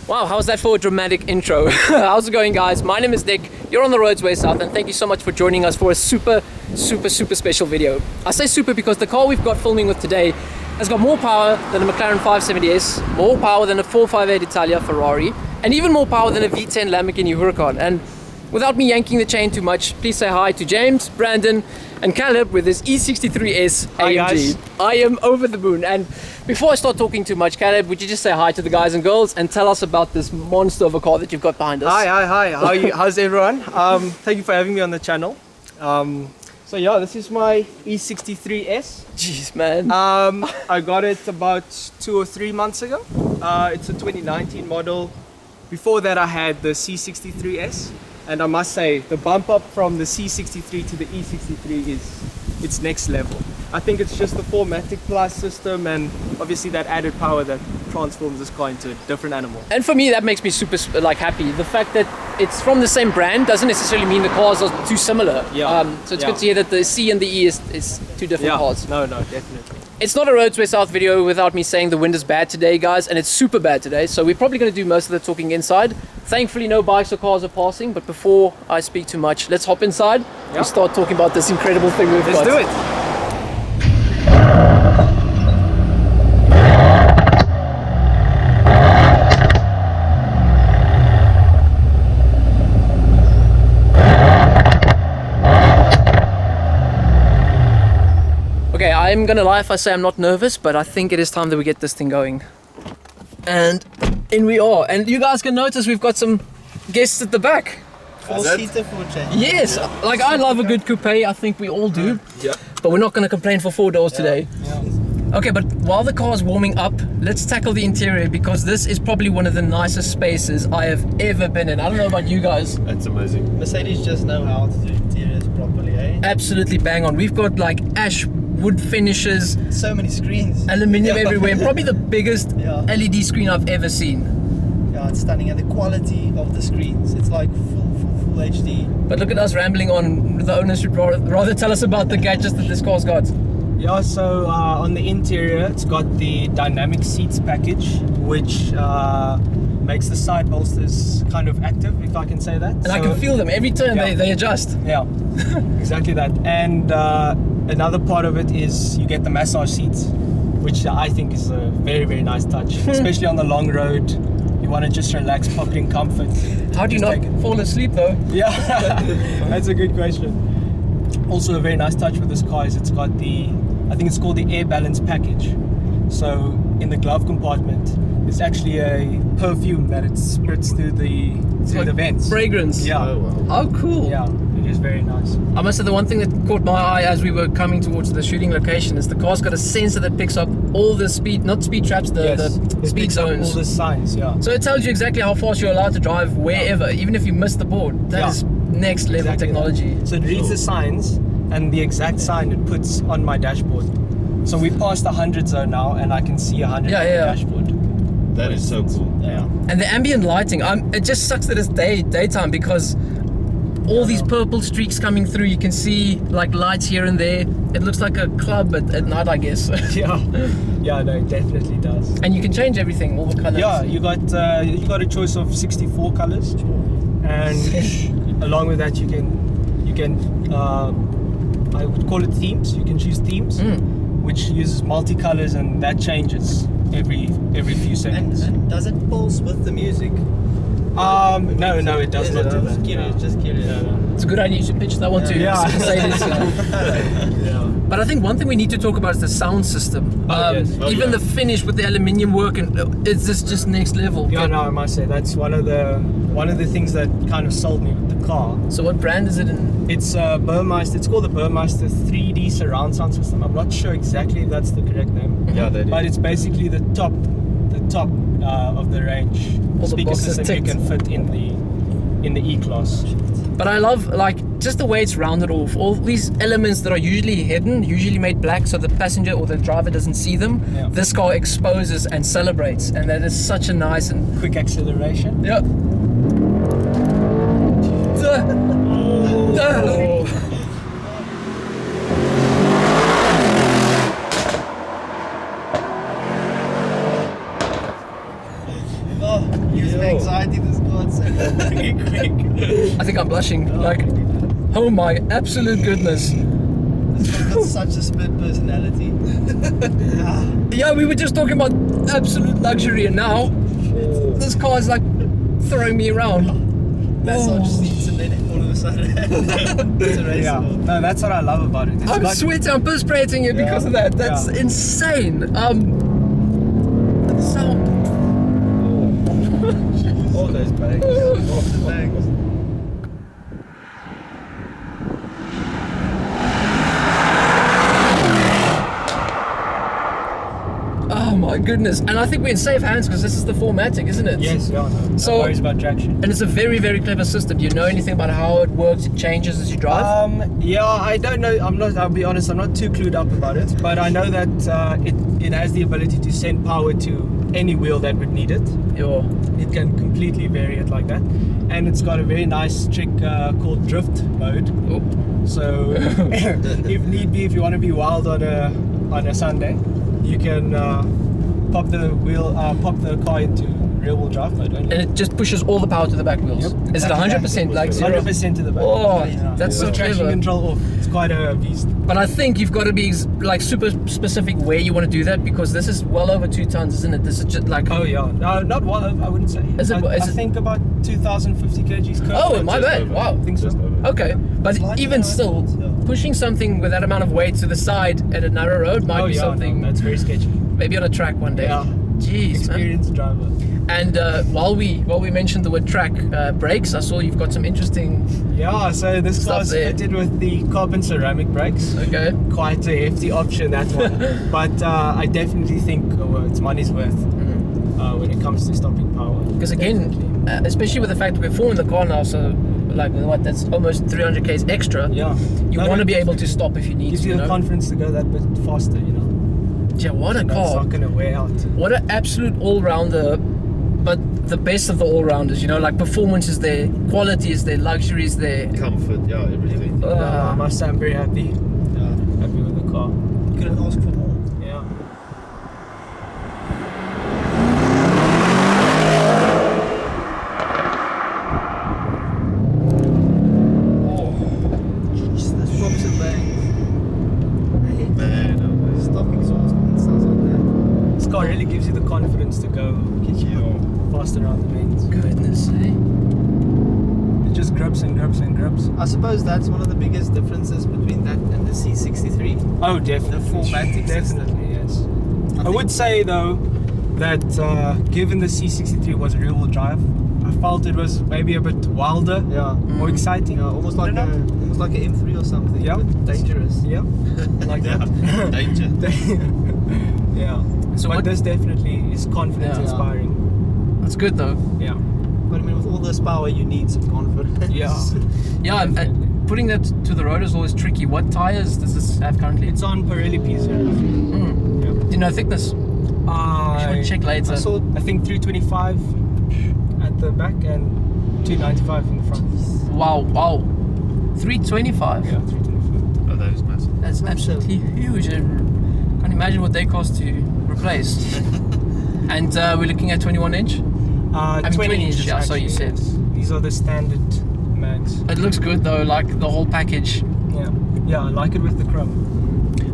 Wow, how's that for a dramatic intro? How's it going, guys? My name is Nick. You're on the roads way south, and thank you so much for joining us for a super special video. I say super because the car we've got filming with today has got more power than a McLaren 570S, more power than a 458 Italia Ferrari, and even more power than a V10 Lamborghini Huracan. And without me yanking the chain too much, please say hi to James, Branden, and Caleb with his E63s AMG. Hi guys. I am over the moon. And before I start talking too much, Caleb, would you just say hi to the guys and girls and tell us about this monster of a car that you've got behind us? Hi. How's everyone? Thank you for having me on the channel. So yeah, this is my E63s. Jeez, man. I got it about 2 or 3 months ago. It's a 2019 model. Before that I had the C63s. And I must say, the bump up from the C63 to the E63 it's next level. I think it's just the 4MATIC Plus system and obviously that added power that transforms this car into a different animal. And for me, that makes me super happy. The fact that it's from the same brand doesn't necessarily mean the cars are too similar. Yeah. So it's good to hear that the C and the E is two different cars. No, definitely. It's not a Roadsway South video without me saying the wind is bad today, guys, and it's super bad today. So we're probably going to do most of the talking inside. Thankfully, no bikes or cars are passing. But before I speak too much, let's hop inside and start talking about this incredible thing we've got. Let's do it. Okay, I'm gonna lie if I say I'm not nervous, but I think it is time that we get this thing going. And in we are. And you guys can notice we've got some guests at the back. Four-seater for a change. Yes, like I love a good coupe, I think we all do. Yeah. But we're not gonna complain for 4 doors today. Okay, but while the car's warming up, let's tackle the interior because this is probably one of the nicest spaces I have ever been in. I don't know about you guys. That's amazing. Mercedes just know how to do interiors properly, eh? Absolutely bang on. We've got like ash wood finishes, So many screens. aluminium everywhere, and probably the biggest LED screen I've ever seen. Yeah, it's stunning, and the quality of the screens, it's like full HD. But look at us rambling on. The owners should rather tell us about the gadgets that this car's got. Yeah, so on the interior, it's got the dynamic seats package, which makes the side bolsters kind of active, if I can say that. And I can feel them every turn. They adjust. Yeah, exactly that. And another part of it is you get the massage seats, which I think is a very nice touch, especially on the long road. You want to just relax, pop in comfort. How do you not fall asleep though? Yeah, that's a good question. Also a very nice touch with this car is it's got the, I think it's called the air balance package. So in the glove compartment, it's actually a perfume that it spritz through the vents. Fragrance. Yeah. Oh, wow. Oh, cool. Yeah, it is very nice. I must say the one thing that caught my eye as we were coming towards the shooting location is the car's got a sensor that picks up all the speed, not speed traps, the It speed picks up zones. all the signs, yeah. So it tells you exactly how fast you're allowed to drive wherever, even if you miss the board. That is next level technology. So it reads the signs and the exact sign it puts on my dashboard. So we passed the 100 zone now and I can see 100 on the dashboard. That is so cool. Yeah. And the ambient lighting, it just sucks that it's daytime because all these purple streaks coming through, you can see like lights here and there. It looks like a club at night, I guess. Yeah, no, it definitely does. And you can change everything, all the colors. Yeah, you got a choice of 64 colors, and along with that you can I would call it themes. You can choose themes, which uses multi-colors, and that changes every few seconds. And does it pulse with the music? No, it does not do that. Just curious. It's a good idea. You should pitch that one too. Yeah. Mercedes, Yeah. But I think one thing we need to talk about is the sound system. Even the finish with the aluminium work, and it's just next level. Yeah, no, I must say that's one of the things that kind of sold me with the car. So what brand is it in? It's Burmeister. It's called the Burmeister 3D surround sound system. I'm not sure exactly if that's the correct name. Yeah, that is. But it's basically the top of the range speaker system you can fit in the E-Class. But I love like just the way it's rounded off. All these elements that are usually hidden, usually made black so the passenger or the driver doesn't see them. Yeah. This car exposes and celebrates, and that is such a nice and Quick acceleration. yeah. Oh, use I think I'm blushing. Like, oh my absolute goodness. It's got such a split personality. Yeah, we were just talking about absolute luxury, and now this car is like throwing me around. Massage seats, and then all of a sudden it's a race. Yeah, no, that's what I love about it. It's I'm like- sweating, I'm perspiring here because of that. That's insane. The sound. All those bags. All the bags. Oh my goodness. And I think we're in safe hands because this is the 4MATIC, isn't it? Yes, yeah, no So- worries about traction. And it's a very, very clever system. Do you know anything about how it works? It changes as you drive? Yeah, I don't know. I'll be honest, I'm not too clued up about it, but I know that it has the ability to send power to any wheel that would need it. Yeah. It can completely vary it like that, and it's got a very nice trick called drift mode. Oh. So if need be, if you want to be wild on a Sunday, you can pop the car into rear-wheel drive mode. And it just pushes all the power to the back wheels. Yep. Is it 100% like 0? 100% to the back. Oh, Yeah. that's so With traction clever. control off. It's quite a beast. But I think you've got to be like super specific where you want to do that, because this is well over 2 tons, isn't it? This is just like. Oh yeah, no, not one. I wouldn't say. Is it- I is it- think about 2,050 kgs. Oh, my bad. over. Wow. I think so. Just over. Okay, but Slightly even higher, still, yeah. pushing something with that amount of weight to the side at a narrow road might Oh be yeah, something. no, that's very sketchy. Maybe on a track one day. Yeah. Jeez, man. Experienced driver. And while we mentioned the word track brakes, I saw you've got some interesting. Yeah, so this Stuff car's there. fitted with the carbon ceramic brakes. Okay. Quite a hefty option, that one. But I definitely think it's money's worth when it comes to stopping power. Because again, especially with the fact that we're 4 in the car now, so like what, that's almost 300 k's extra. Yeah. You want to be able to stop if you need Gives to. you You the know? confidence to go that bit faster, you know. Yeah, what a So that's car! not going to wear out. What an absolute all-rounder, but the best of the all-rounders. You know, like performance is there, quality is there, luxury is there. Comfort, yeah, everything. I must say I'm very happy. Happy with the car. Couldn't ask for more. Yeah. Jeez, that's props and bangs. Man, Stop exhaust and sounds like that. This car really gives you the confidence to go faster around the mains. Goodness, eh? It just grips and grips and grips. I suppose that's one of the biggest differences between that and the C63. Oh, definitely. The 4MATIC system. Definitely, yes. I think- would say though that given the C63 was rear-wheel drive, I felt it was maybe a bit wilder, Yeah. more exciting. Yeah, almost like I a don't know. almost like an M3 or something. Yeah. But dangerous. Yeah, like yeah, that. danger. Yeah. So but what? this definitely is confidence Yeah. inspiring. That's good though. Yeah. But I mean, with all this power, you need some confidence. Yeah. Yeah, and putting that to the road is always tricky. What tires does this have currently? It's on Pirelli P0. Mm. Yeah. Do you know thickness? Should we check later? I saw, I think 325 at the back and 295 in the front. Wow, wow. 325. Yeah, 325. Oh, that is massive. That's absolutely huge. I can't imagine what they cost to replace. And we're looking at 21 inch. I mean, 20 inches, yeah, so you said. These are the standard mags. It looks good though, like the whole package. Yeah, yeah, I like it with the chrome.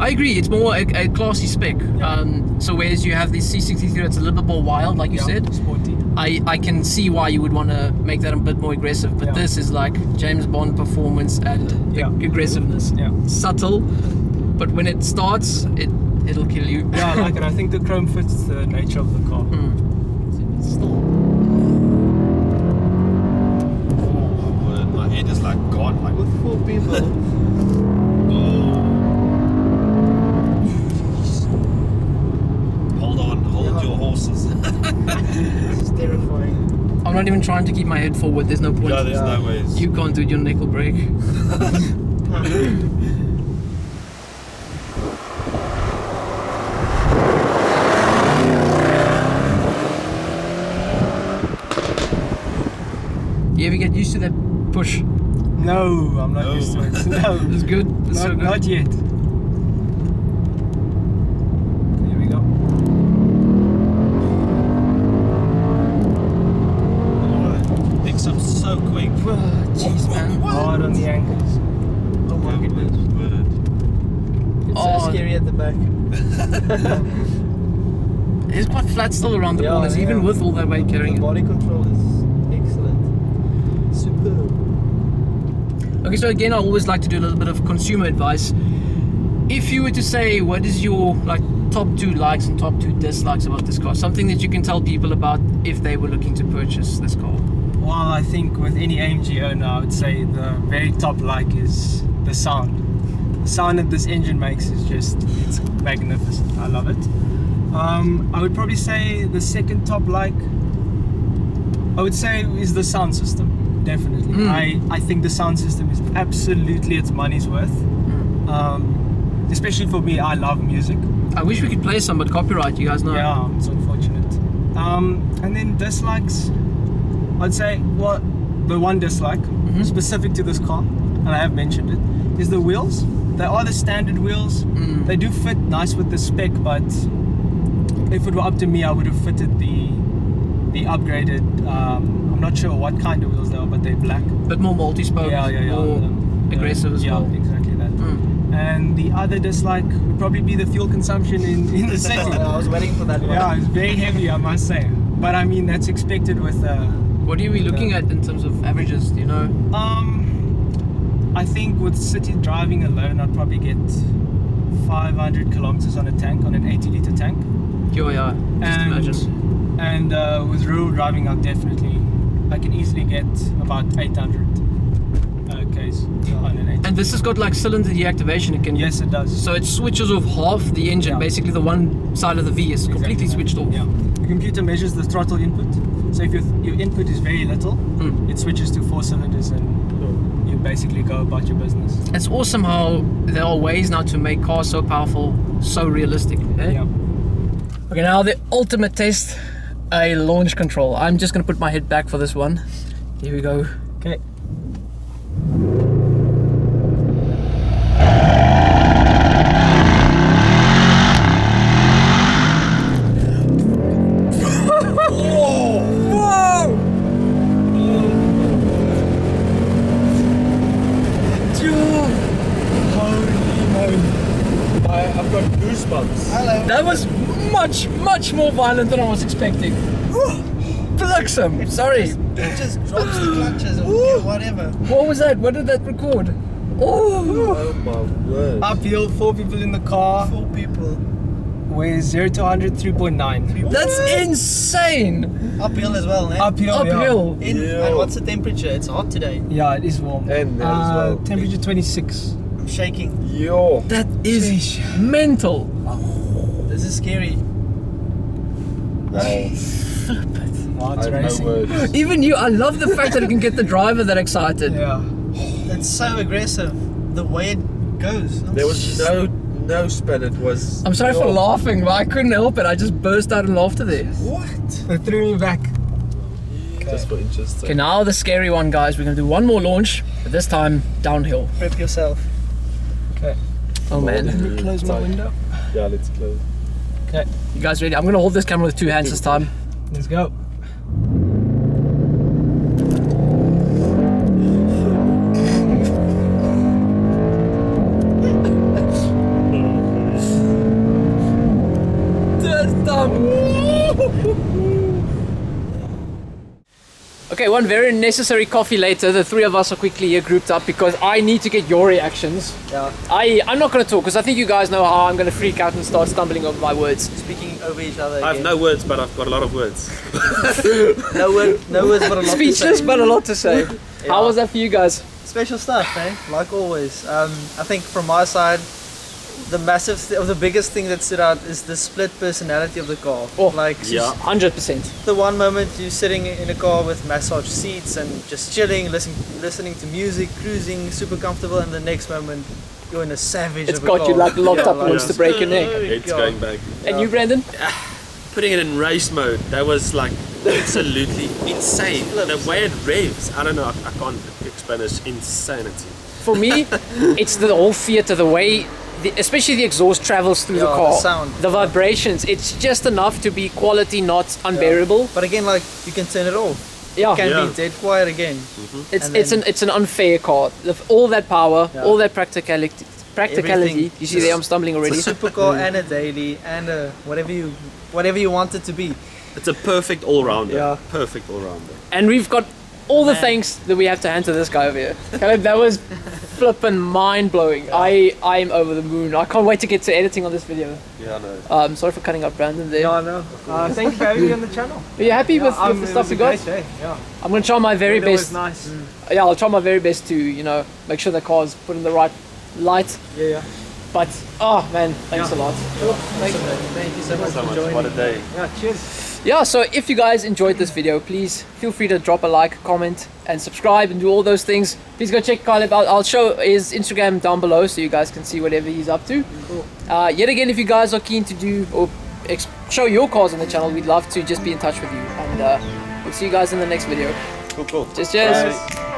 I agree, it's more a classy spec. Yeah. So whereas you have the C63 that's a little bit more wild, like you Yeah, said, sporty. I can see why you would want to make that a bit more aggressive. But Yeah. this is like James Bond performance and Yeah. aggressiveness. Yeah. Subtle, but when it starts, it'll kill you. Yeah, I like it. I think the chrome fits the nature of the car. Still. My head is like gone. Like, With 4 people. hold on, hold your horses. This is terrifying. I'm not even trying to keep my head forward. There's no point. No, there's no ways. You can't do it. Your neck will break. You ever get used to that push? No, I'm not No. used to it. No, It's good. It's so good. not yet. Here we go. Pick some on the anchors. Oh my goodness. It's Oh. so scary at the back. It's quite flat still around the corners, even with all that weight carrying The it. body control is excellent. Superb. Okay, so again, I always like to do a little bit of consumer advice. If you were to say, what is your top 2 likes and top 2 dislikes about this car? Something that you can tell people about if they were looking to purchase this car. Well, I think with any AMG owner, I would say the very top like is the sound. The sound that this engine makes is it's magnificent. I love it. I would probably say the second top like, I would say, is the sound system. Definitely. I think the sound system is absolutely its money's worth. Especially for me, I love music. I wish we could play some, but copyright, you guys know. Yeah, it's unfortunate. And then dislikes, I'd say, well, the one dislike specific to this car, and I have mentioned it, is the wheels. They are the standard wheels. They do fit nice with the spec, but if it were up to me, I would have fitted the upgraded, I'm not sure what kind of wheels they are, but they're black. Bit more multi-spoke, more aggressive as well. Yeah, exactly that. And the other dislike would probably be the fuel consumption in the city. I was waiting for that one. Yeah, it's very heavy, I must say. But I mean, that's expected with. What are we looking at in terms of averages? Do you know? I think with city driving alone, I'd probably get 500 kilometers on a tank, on an 80-liter tank. Yeah, just imagine. And with rural driving, I can easily get about 800 k's on an 80. And this has got cylinder deactivation. It can. Yes, it does. So it switches off half the engine. Yeah. Basically, the one side of the V is completely switched off. Yeah. The computer measures the throttle input. So if your input is very little, it switches to 4 cylinders and you basically go about your business. It's awesome how there are ways now to make cars so powerful, so realistic. Eh? Yeah. Okay, now the ultimate test, a launch control. I'm just gonna put my head back for this one. Here we go. Okay. I've got goosebumps. Hello. That was much more violent than I was expecting. Flexum, sorry. It just drops the clutches or whatever. What was that? What did that record? Oh my word. Uphill, 4 people in the car. 4 people. Where 0 to 100, 3.9. That's insane. Uphill as well, eh? Uphill. Uphill. And what's the temperature? It's hot today. Yeah, it is warm. And that as well. Temperature 26. I'm shaking. Yo. That is mental. This is scary. Oh, it's I have racing. no words. Even you, I love the fact that it can get the driver that excited. Yeah. It's so aggressive. The way it goes. There was no spin. It was. I'm sorry for laughing, but I couldn't help it. I just burst out in laughter there. What? They threw me back. Just for interest. Okay, now the scary one, guys. We're gonna do one more launch, but this time downhill. Prep yourself. Okay. Oh man. Let me close my window. Yeah, let's close. Okay. You guys ready? I'm gonna hold this camera with 2 hands this time. Let's go. Okay, one very necessary coffee later. The 3 of us are quickly here grouped up because I need to get your reactions. Yeah. I'm not going to talk because I think you guys know how I'm going to freak out and start stumbling over my words. Speaking over each other again. I have no words, but I've got a lot of words. No words but a lot Speechless, to say. but a lot to say. How was that for you guys? Special stuff, eh? Like always. I think from my side, the biggest thing that stood out is the split personality of the car. Oh, like, Yeah. 100%. the one moment you're sitting in a car with massage seats and just chilling, listening to music, cruising, super comfortable, and the next moment you're in a savage It's of a got car. you like locked up, like, wants to break your neck. It's God. going back. And you, Brandon? Putting it in race mode, that was like absolutely insane. The way it revs, I don't know, I can't explain it. It's insanity. For me, it's the whole theatre, the way, especially the exhaust travels through the Yeah, car. the sound. The vibrations. It's just enough to be quality, not unbearable. But again, like, you can turn it off. Yeah, can Yeah. be dead quiet again. And it's an unfair car. All that power, Yeah. all that practicality. Everything. You see there, I'm stumbling already. It's a supercar and a daily and a whatever you want it to be. It's a perfect all-rounder. Yeah. Perfect all-rounder. And we've got all the Man. thanks that we have to hand to this guy over here. Caleb, that was flippin' mind-blowing. I'm over the moon. I can't wait to get to editing on this video. Yeah, I know. Sorry for cutting out Brandon there. Yeah, no. Thank you for having me on the channel. Are you happy with the it stuff was we a got? great day. Yeah. I'm gonna try my very It was best. nice. Yeah, I'll try my very best to, you know, make sure the car's put in the right light. Yeah. But, oh man, thanks a lot. Thank you so much So for much. joining. What a day. Yeah, cheers. Yeah, so if you guys enjoyed this video, please feel free to drop a like, comment, and subscribe and do all those things. Please go check Caleb out. I'll show his Instagram down below so you guys can see whatever he's up to. Cool. Yet again, if you guys are keen to do or show your cars on the channel, we'd love to just be in touch with you. And we'll see you guys in the next video. Cool. Cheers. Bye.